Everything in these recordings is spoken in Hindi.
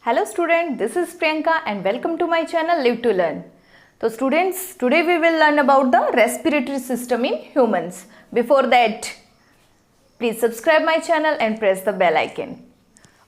Hello student, this is Priyanka and welcome to my channel Live to Learn. So students, today we will learn about the respiratory system in humans. Before that, please subscribe my channel and press the bell icon.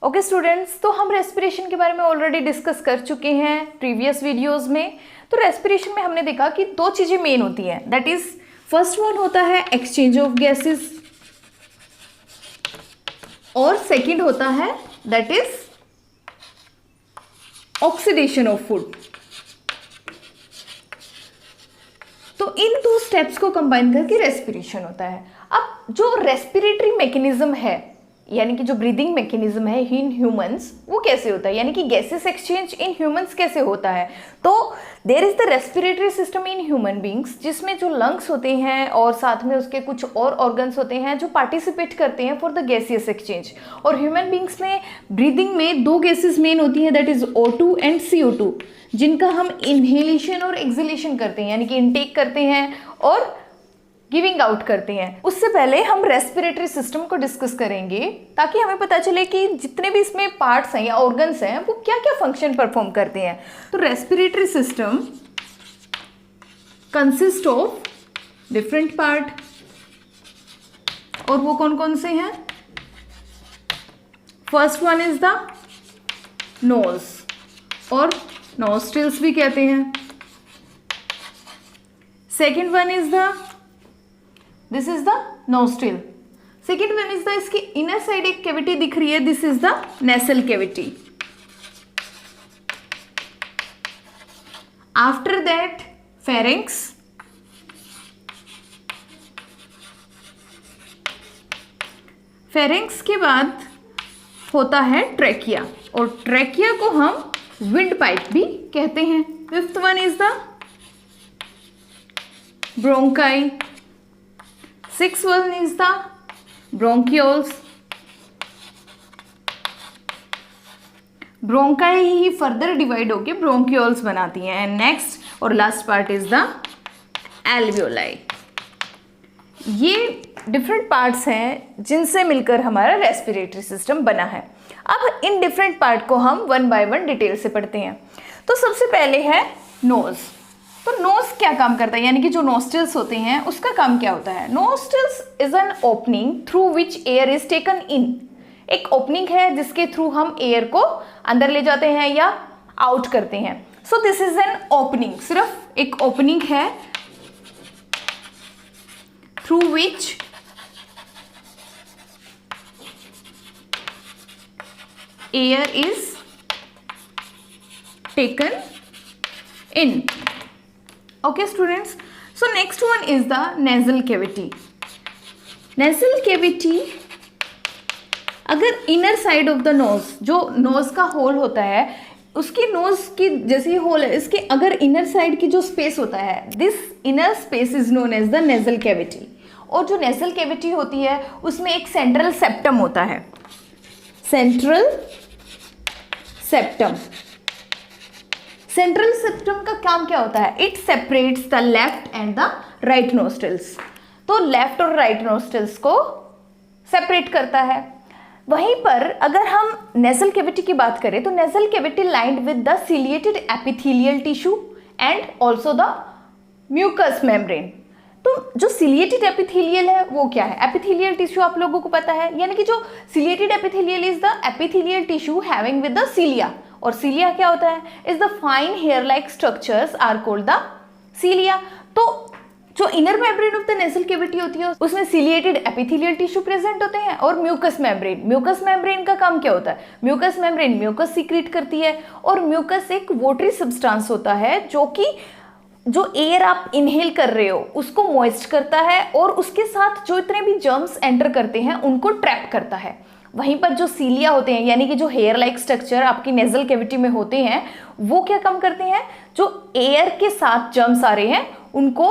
Okay students, तो हम respiration के बारे में already discuss कर चुके हैं previous videos में. तो respiration में हमने देखा कि दो चीज़ें main होती हैं. That is, first one होता है exchange of gases और second होता है that is oxidation of food. तो इन दो स्टेप्स को कंबाइन करके रेस्पिरेशन होता है. अब जो रेस्पिरेटरी मैकेनिज्म है यानी कि जो ब्रीदिंग मैकेनिज्म है इन ह्यूमंस, वो कैसे होता है, यानी कि गैसेस एक्सचेंज इन ह्यूमंस कैसे होता है. तो there is the respiratory system in human beings, जिसमें जो लंग्स होते हैं और साथ में उसके कुछ और ऑर्गन्स होते हैं जो पार्टिसिपेट करते हैं फॉर द गैसियस एक्सचेंज. और ह्यूमन बींग्स में ब्रीदिंग में दो गैसेस मेन होती हैं, that is O2 and CO2, जिनका हम इनहेलेशन और एक्सहेलेशन करते हैं, यानी कि इनटेक करते हैं और गिविंग आउट करते हैं. उससे पहले हम रेस्पिरेटरी सिस्टम को डिस्कस करेंगे ताकि हमें पता चले कि जितने भी इसमें पार्ट्स हैं या ऑर्गन्स हैं वो क्या क्या फंक्शन परफॉर्म करते हैं. तो respiratory system consist of different part, और वो कौन कौन से हैं. First one is the nose, और नोस्ट्रिल्स भी कहते हैं. Second one is the this is the nostril. Second one is the, इसकी इनर साइड एक कैविटी दिख रही है, this is the nasal cavity. After that pharynx, pharynx के बाद होता है ट्रैकिया, और ट्रैकिया को हम विंड पाइप भी कहते हैं. Fifth one is the bronchi. Six one is the bronchioles. Bronchi he further divide होके ब्रोंकियोल्स बनाती हैं. एंड नेक्स्ट और last part is the alveoli. ये डिफरेंट पार्ट्स हैं जिनसे मिलकर हमारा रेस्पिरेटरी सिस्टम बना है. अब इन डिफरेंट पार्ट को हम वन बाय वन डिटेल से पढ़ते हैं. तो सबसे पहले है नोज. तो नोज क्या काम करता है, यानी कि जो नोस्ट्रिल्स होते हैं उसका काम क्या होता है. Nostrils is an opening through which air is taken in. एक ओपनिंग है जिसके थ्रू हम एयर को अंदर ले जाते हैं या आउट करते हैं. So this is an opening, सिर्फ एक ओपनिंग है through which air is taken in. Okay students, so next one is the nasal cavity. Nasal cavity, अगर inner side of the nose, जो nose का होल होता है, उसकी nose की जैसे होल है, इसके अगर inner side की जो space होता है, this inner space is known as the nasal cavity. और जो nasal cavity होती है उसमें एक central septum होता है. Central septum. सेंट्रल सेप्टम का काम क्या होता है, it separates the left and the right nostrils. तो लेफ्ट और राइट नोस्ट्रिल्स को सेपरेट करता है. वहीं पर अगर हम नेजल कैविटी की बात करें तो nasal cavity lined with the ciliated epithelial tissue and also the mucus membrane. तो जो सिलिएटेड एपिथेलियल है वो क्या है, एपिथेलियल टिश्यू आप लोगों को पता है, यानी कि जो ciliated epithelial is the epithelial tissue having with the cilia. और सीलिया क्या होता है, is the fine hair like structures are called the cilia. तो जो inner membrane of the nasal cavity होती है उसमें सिलिएटेड एपिथेलियल टिश्यू प्रेजेंट होते हैं, और म्यूकस मेम्ब्रेन. म्यूकस मेम्ब्रेन का काम क्या होता है, म्यूकस मेम्ब्रेन म्यूकस सीक्रेट करती है, और म्यूकस एक वोटरी सब्सटेंस होता है जो कि जो एयर आप इनहेल कर रहे हो उसको मॉइस्ट करता है, और उसके साथ जो इतने भी जर्म्स एंटर करते हैं उनको ट्रैप करता है. वहीं पर जो सीलिया होते हैं, यानी कि जो हेयर लाइक स्ट्रक्चर आपकी नेजल कैविटी में होते हैं, वो क्या काम करते हैं, जो एयर के साथ जर्म्स आ रहे हैं उनको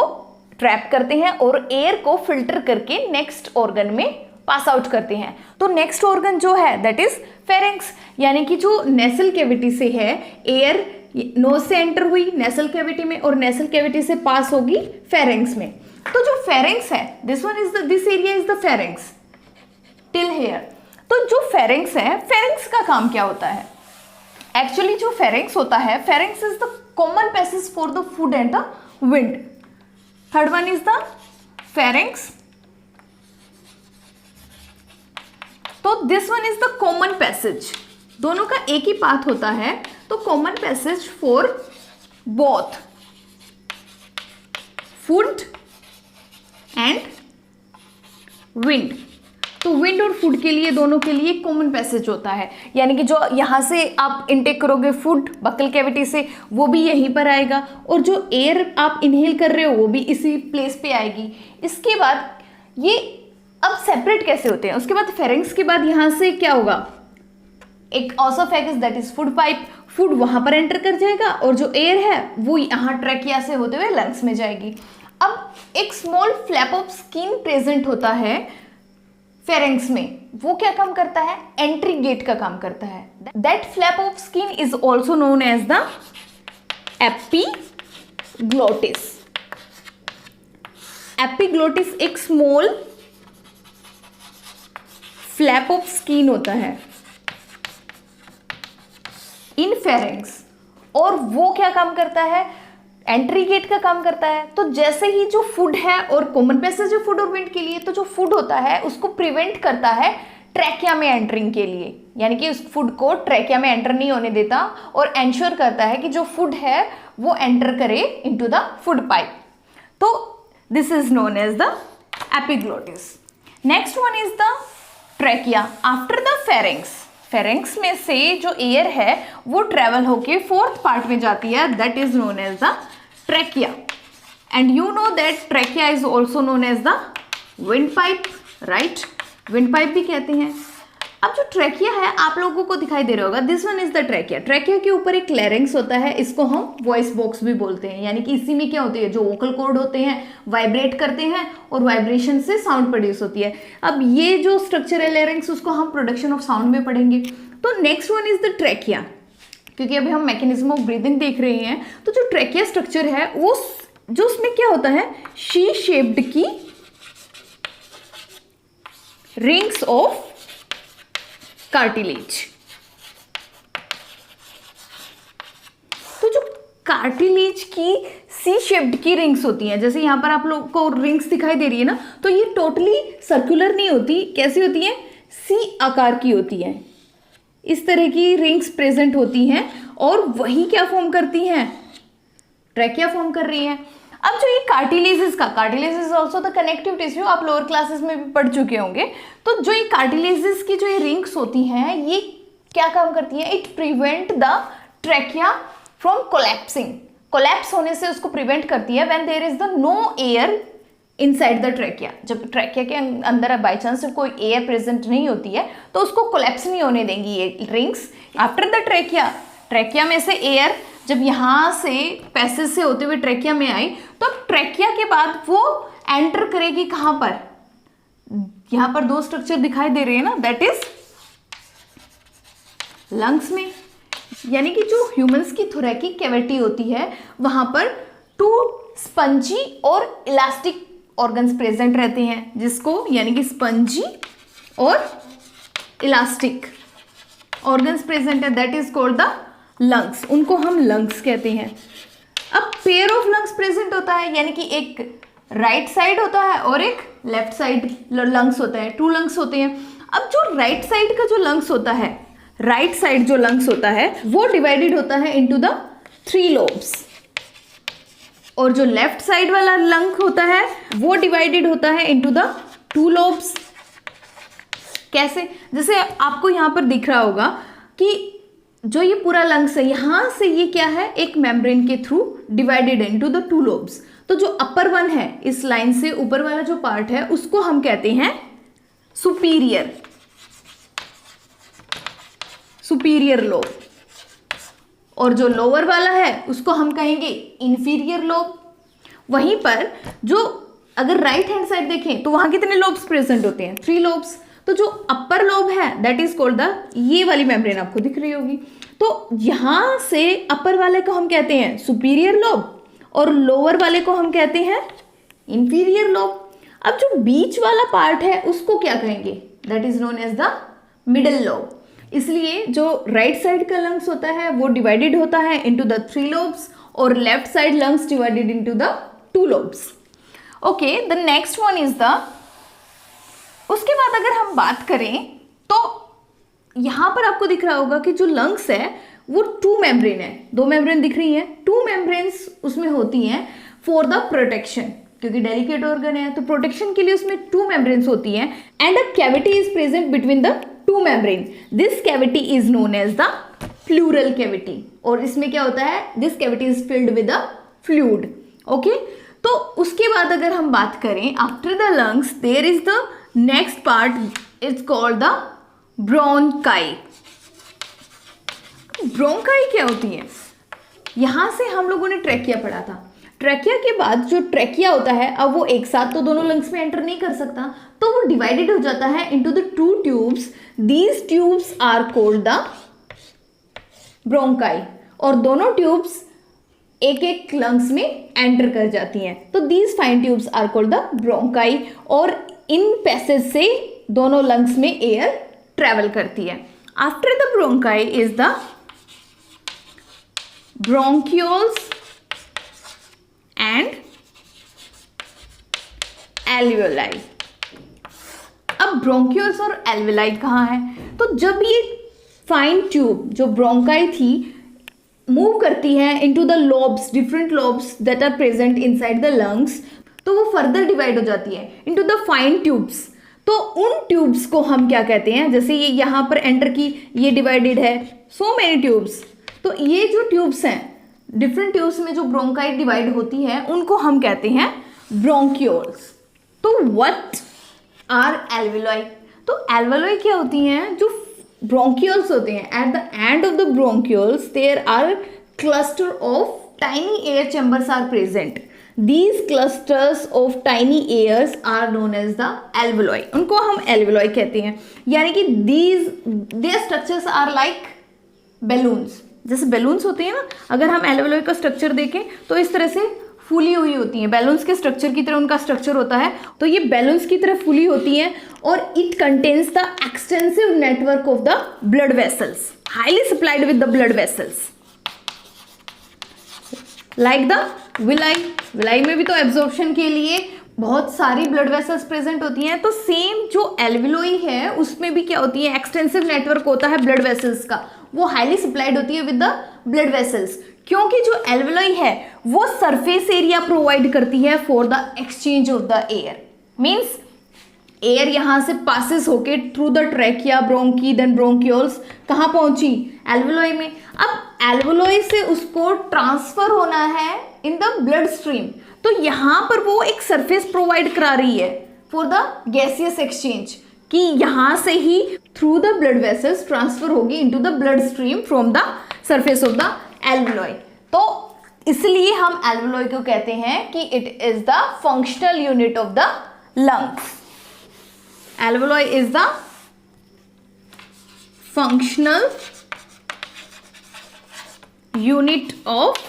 ट्रैप करते हैं और एयर को फिल्टर करके नेक्स्ट ऑर्गन में पास आउट करते हैं. तो नेक्स्ट ऑर्गन जो है दैट इज फेरिंक्स, यानी कि जो नेजल कैविटी से है एयर नोज से एंटर हुई नेजल कैविटी में और नेजल कैविटी से पास होगी फेरिंक्स में. तो जो फेरिंक्स है, this one is the, this area is the pharynx till here. तो जो फेरिंक्स है, फेरिंक्स का काम क्या होता है, एक्चुअली जो फेरिंग्स होता है, pharynx is the common passage for the food and the wind. Third one is the pharynx. तो this one is the common passage, दोनों का एक ही पाथ होता है. तो common passage for both food and wind. तो विंड और फूड के लिए, दोनों के लिए कॉमन पैसेज होता है. यानी कि जो यहाँ से आप इनटेक करोगे फूड बकल कैविटी से, वो भी यहीं पर आएगा, और जो एयर आप इनहेल कर रहे हो वो भी इसी प्लेस पे आएगी. इसके बाद ये अब सेपरेट कैसे होते हैं, उसके बाद फेरिंग्स के बाद यहाँ से क्या होगा, एक oesophagus that is food pipe, food वहां पर एंटर कर जाएगा, और जो एयर है वो यहाँ ट्रैकिया से होते हुए लंग्स में जाएगी. अब एक small flap of skin present होता है फेरिंग्स में, वो क्या काम करता है, एंट्री गेट का काम करता है. That flap of skin is also known as the epiglottis. Epiglottis एक स्मॉल फ्लैप ऑफ स्किन होता है इन फेरिंग्स, और वो क्या काम करता है, एंट्री गेट का काम करता है. तो जैसे ही जो फूड है, और कॉमन पैसेज है फूड और विंड के लिए, तो जो फूड होता है उसको प्रिवेंट करता है ट्रैकिया में एंटरिंग के लिए, यानी कि उस फूड को ट्रैकिया में एंटर नहीं होने देता, और एंश्योर करता है कि जो फूड है वो एंटर करे इनटू द फूड पाइप. तो this is known as the epiglottis. Next one is the trachea after the pharynx. Pharynx में से जो एयर है वो ट्रेवल होके फोर्थ पार्ट में जाती है, that is known as the trachea. And you know that trachea is also known as the windpipe, right. Windpipe भी कहते हैं. अब जो ट्रैकिया है आप लोगों को दिखाई दे रहा होगा, this one is the trachea. Trachea के ऊपर एक लैरिंग्स होता है, इसको हम वॉइस बॉक्स भी बोलते हैं. यानी कि इसी में क्या होती है, जो वोकल कॉर्ड होते हैं वाइब्रेट करते हैं, और वाइब्रेशन से साउंड प्रोड्यूस होती है. अब ये जो स्ट्रक्चर है लैरिंग्स, उसको हम प्रोडक्शन ऑफ साउंड में पढ़ेंगे. तो next one is the trachea. क्योंकि अभी हम मैकेनिज्म ऑफ ब्रीदिंग देख रहे हैं, तो जो ट्रैकिया स्ट्रक्चर है वो जो उसमें क्या होता है, शी शेप्ड की रिंग्स ऑफ कार्टिलेज. तो जो कार्टिलेज की सी शेप्ड की रिंग्स होती हैं, जैसे यहाँ पर आप लोग को रिंग्स दिखाई दे रही है ना, तो ये टोटली सर्कुलर नहीं होती. कैसी होती है, सी आकार की होती है. इस तरह की रिंग्स प्रेजेंट होती हैं, और वही क्या फॉर्म करती हैं, ट्रैकिया फॉर्म कर रही है. अब जो ये कार्टिलेजेस का, cartilage is also the connective tissue, आप लोअर क्लासेस में भी पढ़ चुके होंगे. तो जो ये कार्टिलेजेस की जो ये रिंग्स होती हैं, ये क्या काम करती हैं, it prevent the trachea from collapsing. Collapse होने से उसको प्रिवेंट करती है when there is the no air inside the trachea. जब ट्रैकिया के अंदर बाई चांस कोई एयर प्रेजेंट नहीं होती है, तो उसको कोलैप्स नहीं होने देंगी ये rings. After the trachea, trachea में से एयर जब यहाँ से पैसेज से होते हुए ट्रैकिया में आई, तो ट्रैकिया के बाद वो एंटर करेगी कहाँ पर, यहाँ पर दो स्ट्रक्चर दिखाई दे रहे हैं ना, दैट इज लंग्स में. यानी कि जो ह्यूमंस की थोरैकिक कैविटी होती है, वहां पर 2 स्पंजी और इलास्टिक ऑर्गन्स प्रेजेंट रहते हैं, जिसको यानी कि स्पंजी और इलास्टिक ऑर्गन्स प्रेजेंट है, that is called the lungs. उनको हम लंग्स कहते हैं. अब पेयर ऑफ लंग्स प्रेजेंट होता है, यानी कि एक राइट साइड होता है और एक लेफ्ट साइड लंग्स होता है. 2 लंग्स होते हैं. अब जो राइट साइड का जो लंग्स होता है, राइट साइड जो लंग्स होता है वो डिवाइडेड होता है इनटू द 3 लोब्स, और जो लेफ्ट साइड वाला लंग होता है वो डिवाइडेड होता है इनटू द 2 लोब्स. कैसे, जैसे आपको यहाँ पर दिख रहा होगा कि जो ये पूरा लंग्स है, यहाँ से ये क्या है, एक मेम्ब्रेन के through divided into the 2 lobes. तो जो अपर वन है, इस लाइन से ऊपर वाला जो पार्ट है, उसको हम कहते हैं सुपीरियर, सुपीरियर लोब, और जो लोअर वाला है उसको हम कहेंगे इंफीरियर लोब. वहीं पर जो अगर राइट हैंड साइड देखें तो वहां कितने लोब्स प्रेजेंट होते हैं, 3 लोब्स. तो जो अपर लोब है दैट इज कॉल्ड द, ये वाली मेम्ब्रेन आपको दिख रही होगी, तो यहां से अपर वाले को हम कहते हैं सुपीरियर लोब, और लोअर वाले को हम कहते हैं इंफीरियर लोब. अब जो बीच वाला पार्ट है उसको क्या कहेंगे, that is known as the middle lobe. इसलिए जो राइट साइड का लंग्स होता है वो डिवाइडेड होता है इनटू द 3 लोब्स और left side lungs divided into the 2 lobes. Okay, the next one is the, उसके बाद अगर हम बात करें तो यहां पर आपको दिख रहा होगा कि जो लंग्स है वो 2 मेम्ब्रेन है, 2 मेम्ब्रेन दिख रही है, 2 मेम्ब्रेन्स उसमें होती हैं फॉर द प्रोटेक्शन, क्योंकि डेलिकेट ऑर्गन है तो प्रोटेक्शन के लिए उसमें 2 मेम्ब्रेन्स होती हैं and a cavity is present between the 2 membrane, this cavity is known as the pleural cavity. और इसमें क्या होता है, this cavity is filled with a fluid. Okay, तो उसके बाद अगर हम बात करें after the lungs there is the next part is called the bronchi. Bronchi क्या होती है, यहां से हम लोगों ने ट्रैकिया पढ़ा था, ट्रैकिया के बाद जो ट्रैकिया होता है अब वो एक साथ तो दोनों लंग्स में एंटर नहीं कर सकता, तो वो डिवाइडेड हो जाता है into the 2 tubes, these tubes are called the bronchi, और दोनों ट्यूब्स एक एक लंग्स में एंटर कर जाती हैं, तो these fine tubes are called the bronchi, और इन पैसेज से दोनों लंग्स में एयर ट्रेवल करती है। After the bronchi is the bronchioles and alveoli. अब ब्रोंक्यूल्स और एल्वियोलाई कहाँ है, तो जब ये फाइन ट्यूब जो ब्रोंकाई थी मूव करती है into the lobes, different lobes that are present inside the lungs, तो वो फर्दर डिवाइड हो जाती है इनटू द फाइन ट्यूब्स। तो उन ट्यूब्स को हम क्या कहते हैं, जैसे ये यहाँ पर एंटर की, ये डिवाइडेड है सो मेनी ट्यूब्स, तो ये जो ट्यूब्स हैं डिफरेंट ट्यूब्स में जो ब्रोंकाई डिवाइड होती है उनको हम कहते हैं ब्रोंक्यूल्स। तो व्हाट आर एल्वियोलाई, तो एल्वियोलाई क्या होती हैं, जो ब्रोंक्यूल्स होते हैं, at the end of the bronchioles there are cluster of tiny air chambers are present, these clusters of tiny airs are known as the alveoli, उनको हम alveoli कहते हैं, यानी कि their structures are like balloons, जैसे balloons होते हैं ना, अगर हम alveoli का स्ट्रक्चर देखें तो इस तरह से फूली हुई होती हैं, बैलून्स के स्ट्रक्चर की तरह उनका स्ट्रक्चर होता है, तो ये बैलून्स की तरह फूली होती हैं, और it contains the extensive network of the blood vessels, highly supplied with the blood vessels, like the villi. Villi में भी तो एब्जॉर्प्शन के लिए बहुत सारी ब्लड वेसल्स प्रेजेंट होती हैं, तो सेम जो एल्वियोलाई है उसमें भी क्या होती है, एक्सटेंसिव नेटवर्क होता है ब्लड वेसल्स का, वो हाईली सप्लाइड होती है विद द ब्लड वेसल्स, क्योंकि जो एल्वियोलाई है वो सरफेस एरिया प्रोवाइड करती है for the exchange of the air, means air यहां से पासिस होके through the trachea, bronchi, then bronchioles कहाँ पहुंची, एल्वियोलाई में। अब एल्वियोलाई से उसको ट्रांसफर होना है इन द ब्लड स्ट्रीम, तो यहां पर वो एक सरफेस प्रोवाइड करा रही है फॉर द गैसियस एक्सचेंज, कि यहां से ही through the blood vessels transfer होगी into the blood stream from the surface of the alveoli. तो इसलिए हम एल्वियोलाई को कहते हैं कि it is the functional unit of the lungs. Alveoli is the functional unit of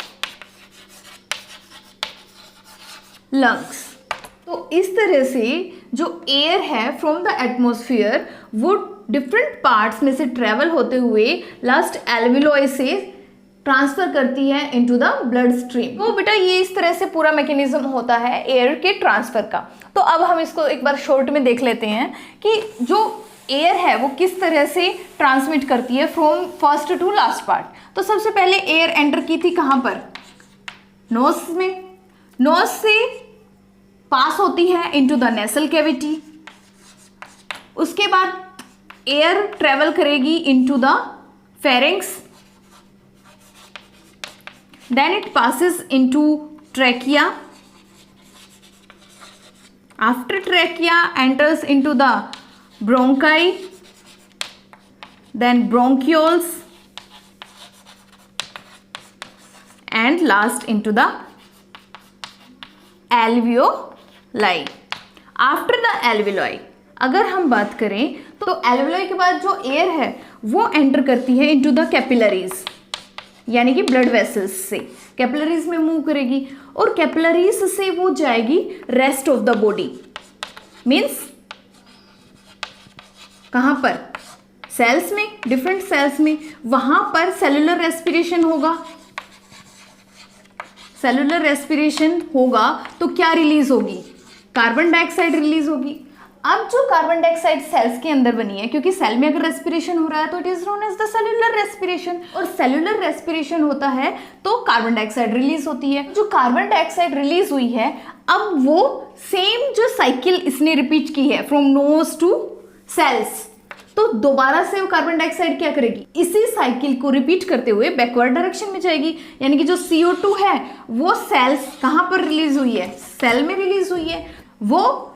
lungs। तो इस तरह से जो एयर है फ्रॉम द एटमॉस्फेयर वो डिफरेंट पार्ट्स में से ट्रेवल होते हुए लास्ट एल्वियोलाई से ट्रांसफर करती है इनटू द ब्लड स्ट्रीम। तो बेटा ये इस तरह से पूरा मैकेनिज्म होता है एयर के ट्रांसफर का। तो अब हम इसको एक बार शॉर्ट में देख लेते हैं कि जो एयर है वो किस तरह से ट्रांसमिट करती है from first to last part. तो सबसे पहले एयर एंटर की थी कहाँ पर, नोज में, नोज से पास होती है इनटू द नेसल कैविटी, उसके बाद एयर ट्रेवल करेगी into the pharynx, then it passes into trachea, after trachea enters into the bronchi, then bronchioles, and last into the alveoli। after the alveoli अगर हम बात करें तो alveoli के बाद जो एयर है वो एंटर करती है into the capillaries, यानी कि ब्लड वेसल्स से कैपिलरीज में मूव करेगी, और कैपिलरीज से वो जाएगी rest of the body, means कहां पर, सेल्स में, डिफरेंट सेल्स में, वहां पर सेलुलर रेस्पिरेशन होगा। सेलुलर रेस्पिरेशन होगा तो क्या रिलीज होगी? कार्बन डाइऑक्साइड रिलीज होगी। अब जो कार्बन डाइऑक्साइड सेल्स के अंदर बनी है, क्योंकि सेल में अगर रेस्पिरेशन हो रहा है तो it is known as the cellular respiration, और सेलुलर रेस्पिरेशन होता है तो कार्बन डाइऑक्साइड रिलीज होती है। जो कार्बन डाइऑक्साइड रिलीज हुई है, अब वो सेम जो साइकिल इसने रिपीट की है फ्रॉम नोज टू सेल्स, तो दोबारा से वो कार्बन डाइऑक्साइड क्या करेगी? इसी साइकिल को रिपीट करते हुए बैकवर्ड डायरेक्शन में जाएगी। यानी कि जो CO2 है वो सेल्स कहाँ पर रिलीज हुई है? सेल में रिलीज हुई है। वो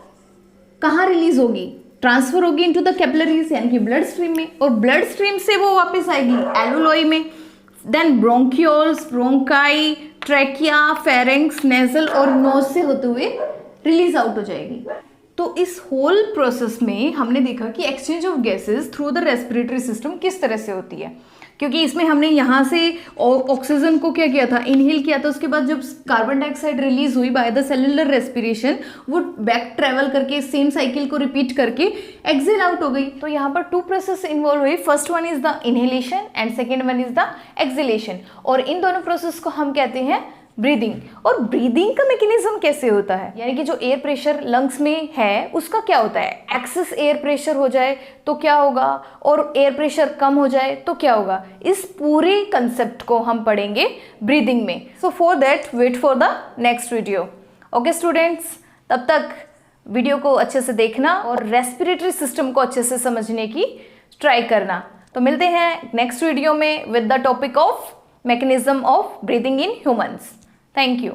कहाँ रिलीज होगी? ट्रांसफर होगी इनटू द कैपिलरीज, यानी कि ब्लड स्ट्रीम में, और ब्लड स्ट्रीम से वो वापस आएगी एल्वोलाई में, then bronchioles, bronchi, trachea, pharynx, nasal और नोज से होते हुए रिलीज आउट हो जाएगी। तो इस होल प्रोसेस में हमने देखा कि exchange of gases through the respiratory system किस तरह से होती है, क्योंकि इसमें हमने यहाँ से ऑक्सीजन को क्या किया था? इनहेल किया था। उसके बाद जब कार्बन डाइऑक्साइड रिलीज हुई बाय द सेलुलर रेस्पिरेशन, वो बैक ट्रेवल करके सेम साइकिल को रिपीट करके एक्सेल आउट हो गई। तो यहाँ पर 2 प्रोसेस इन्वॉल्व हुई। First one is the inhalation and second one is the acceleration, और इन दोनों प्रोसेस को हम कहते हैं ब्रीदिंग। और ब्रीदिंग का मैकेनिज्म कैसे होता है? यानी कि जो एयर प्रेशर लंग्स में है उसका क्या होता है? एक्सेस एयर प्रेशर हो जाए तो क्या होगा, और एयर प्रेशर कम हो जाए तो क्या होगा? इस पूरे कंसेप्ट को हम पढ़ेंगे ब्रीदिंग में। So for that wait for the next video. Okay students, तब तक वीडियो को अच्छे से देखना और रेस्पिरेटरी सिस्टम को अच्छे से समझने की ट्राई करना। तो मिलते हैं नेक्स्ट वीडियो में with the topic of mechanism of breathing in humans. Thank you.